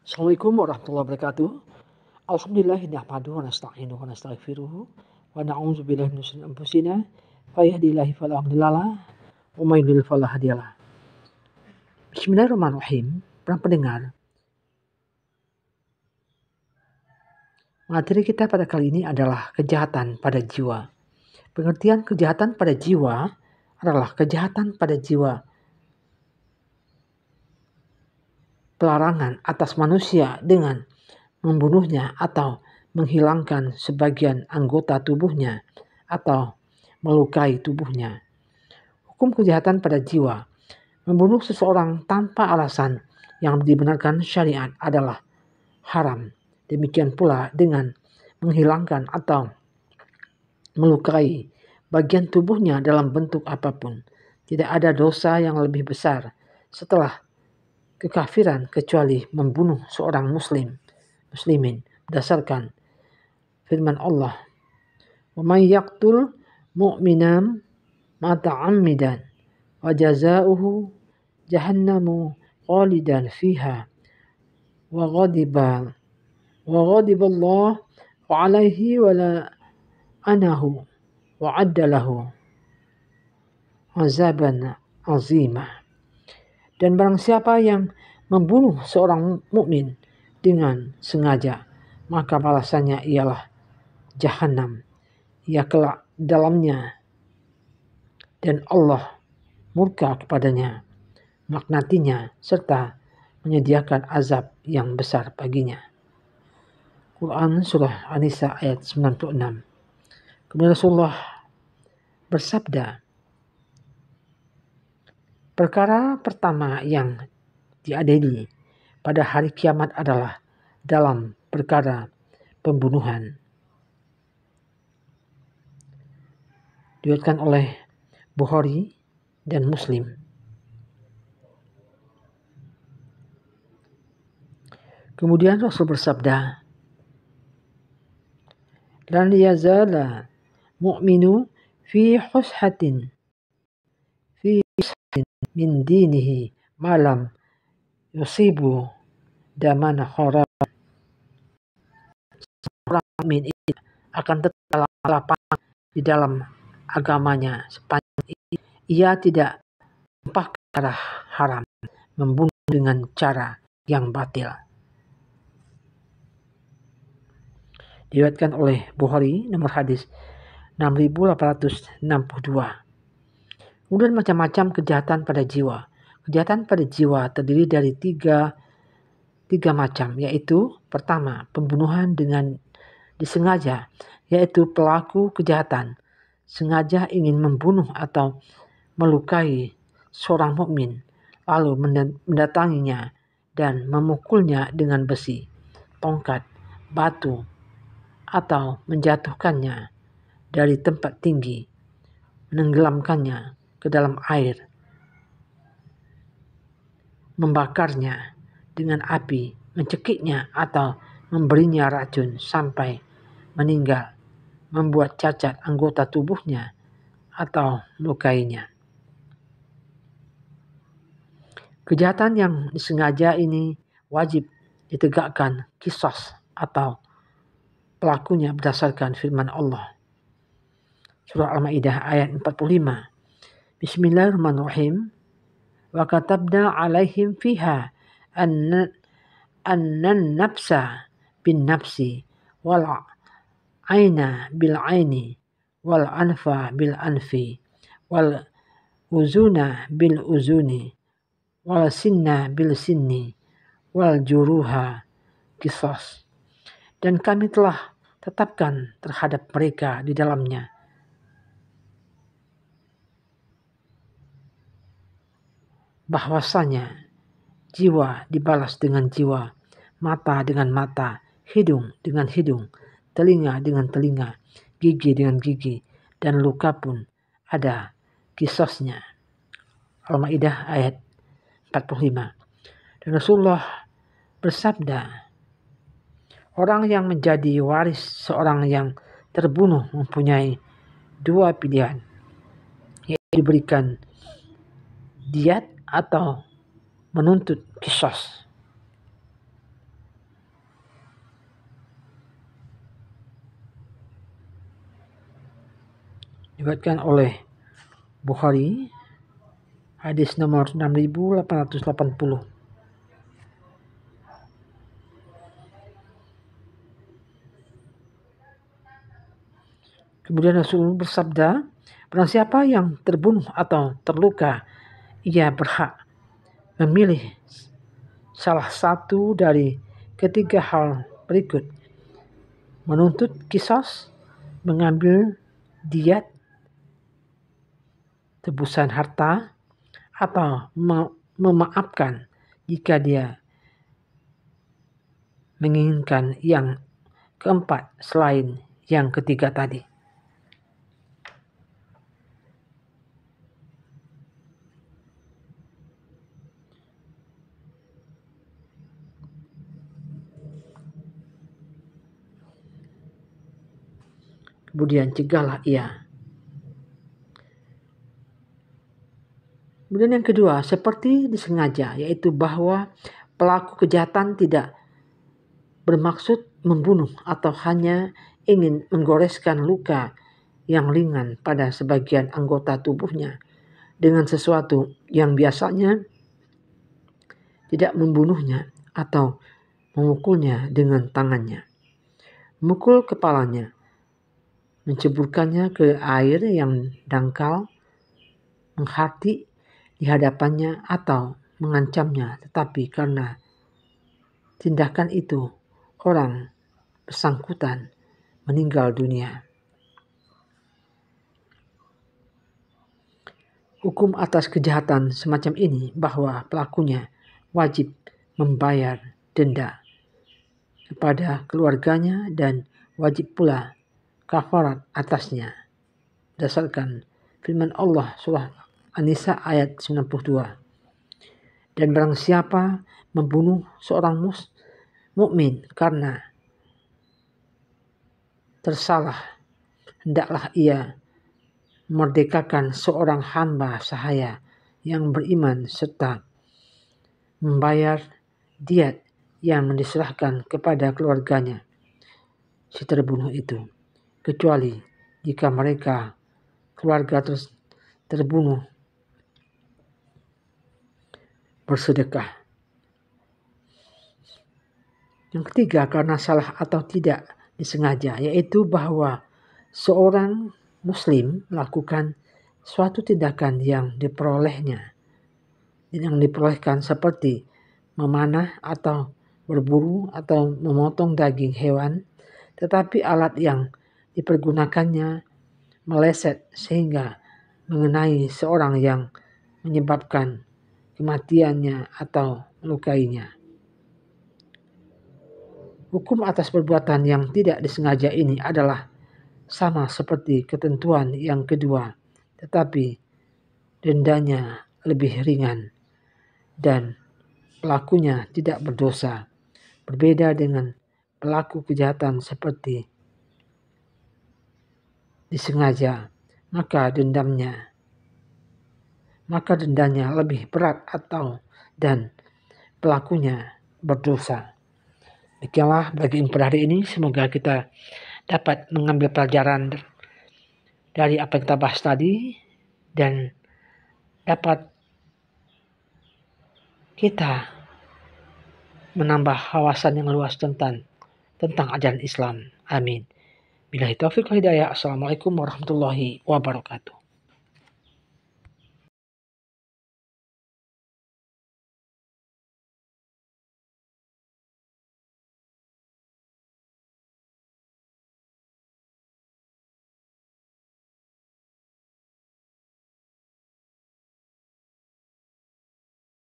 Assalamualaikum warahmatullahi wabarakatuh. Alhamdulillah nahmaduhu wa nasta'inuhu wa nastaghfiruh wa na'udzu billahi min syururi anfusina fa yahdihillahu fala mudhillalah wa may yudhlil fala hadiyalah. Bismillahirrahmanirrahim. Para pendengar, materi kita pada kali ini adalah kejahatan pada jiwa. Pengertian kejahatan pada jiwa adalah kejahatan pada jiwa, pelarangan atas manusia dengan membunuhnya atau menghilangkan sebagian anggota tubuhnya atau melukai tubuhnya. Hukum kejahatan pada jiwa, membunuh seseorang tanpa alasan yang dibenarkan syariat adalah haram. Demikian pula dengan menghilangkan atau melukai bagian tubuhnya dalam bentuk apapun. Tidak ada dosa yang lebih besar setelah kekafiran kecuali membunuh seorang muslimin berdasarkan firman Allah, wa may yaqtul mu'minan muta'ammidan wa jazaohu jahannamu khalidan fiha wa ghadiba Allah alaihi wa la'anahu wa adda lahu azaban azimah. Dan barang siapa yang membunuh seorang mukmin dengan sengaja, maka balasannya ialah jahanam. Ia kelak dalamnya dan Allah murka kepadanya, melaknatinya serta menyediakan azab yang besar baginya. Quran surah An-Nisa ayat 96. Kemudian Rasulullah bersabda, perkara pertama yang diadili pada hari kiamat adalah dalam perkara pembunuhan. Diriwayatkan oleh Bukhari dan Muslim. Kemudian Rasul bersabda, lan yazala mu'minu fi hushatin min dinihi malam yusibu daman haram. Orang mukmin ini akan tetap dalam lapang di dalam agamanya sepanjang ia tidak menumpahkan darah haram, membunuh dengan cara yang batil. Diriwayatkan oleh Bukhari nomor hadis 6862. Kemudian macam-macam kejahatan pada jiwa. Kejahatan pada jiwa terdiri dari tiga macam, yaitu pertama, pembunuhan dengan disengaja, yaitu pelaku kejahatan sengaja ingin membunuh atau melukai seorang mukmin, lalu mendatanginya dan memukulnya dengan besi, tongkat, batu, atau menjatuhkannya dari tempat tinggi, menenggelamkannya ke dalam air, membakarnya dengan api, mencekiknya atau memberinya racun sampai meninggal, membuat cacat anggota tubuhnya atau melukainya. Kejahatan yang disengaja ini wajib ditegakkan qisas atau pelakunya berdasarkan firman Allah. Surah Al-Maidah ayat 45. Bismillahirrahmanirrahim. Wa katabna alaihim fiha annan nafsa bin nafsi wal aina bil aini wal anfa bil anfi wal uzuna bil uzuni wal sinna bil sinni wal juruha qisas. Dan kami telah tetapkan terhadap mereka di dalamnya bahwasanya jiwa dibalas dengan jiwa, mata dengan mata, hidung dengan hidung, telinga dengan telinga, gigi dengan gigi, dan luka pun ada qisasnya. Al-Maidah ayat 45. Dan Rasulullah bersabda, orang yang menjadi waris seorang yang terbunuh mempunyai dua pilihan, yaitu diberikan diat atau menuntut qisas. diriwayatkan oleh Bukhari, hadis nomor 6880. Kemudian Rasul bersabda, barang siapa yang terbunuh atau terluka, ia berhak memilih salah satu dari ketiga hal berikut: menuntut qisas, mengambil diat, tebusan harta, atau memaafkan jika dia menginginkan yang keempat selain yang ketiga tadi. Kemudian cegahlah ia. Kemudian yang kedua, seperti disengaja, yaitu bahwa pelaku kejahatan tidak bermaksud membunuh atau hanya ingin menggoreskan luka yang ringan pada sebagian anggota tubuhnya dengan sesuatu yang biasanya tidak membunuhnya, atau memukulnya dengan tangannya, memukul kepalanya, menceburkannya ke air yang dangkal, menghati di hadapannya, atau mengancamnya, tetapi karena tindakan itu orang bersangkutan meninggal dunia. Hukum atas kejahatan semacam ini bahwa pelakunya wajib membayar denda kepada keluarganya dan wajib pula kafarat atasnya, berdasarkan firman Allah surah An-Nisa ayat 92. Dan barang siapa membunuh seorang mukmin karena tersalah, hendaklah ia memerdekakan seorang hamba sahaya yang beriman serta membayar diat yang diserahkan kepada keluarganya si terbunuh itu, kecuali jika mereka keluarga terbunuh bersedekah. Yang ketiga, karena salah atau tidak disengaja, yaitu bahwa seorang muslim melakukan suatu tindakan yang diperolehkan seperti memanah atau berburu atau memotong daging hewan, tetapi alat yang dipergunakannya meleset sehingga mengenai seorang yang menyebabkan kematiannya atau melukainya. Hukum atas perbuatan yang tidak disengaja ini adalah sama seperti ketentuan yang kedua, tetapi dendanya lebih ringan dan pelakunya tidak berdosa. Berbeda dengan pelaku kejahatan seperti disengaja, maka dendanya lebih berat dan pelakunya berdosa. Demikianlah bagian pada hari ini. Semoga kita dapat mengambil pelajaran dari apa yang kita bahas tadi dan dapat kita menambah wawasan yang luas tentang ajaran Islam. Amin. Billahi taufiq wal hidayah. Assalamualaikum warahmatullahi wabarakatuh.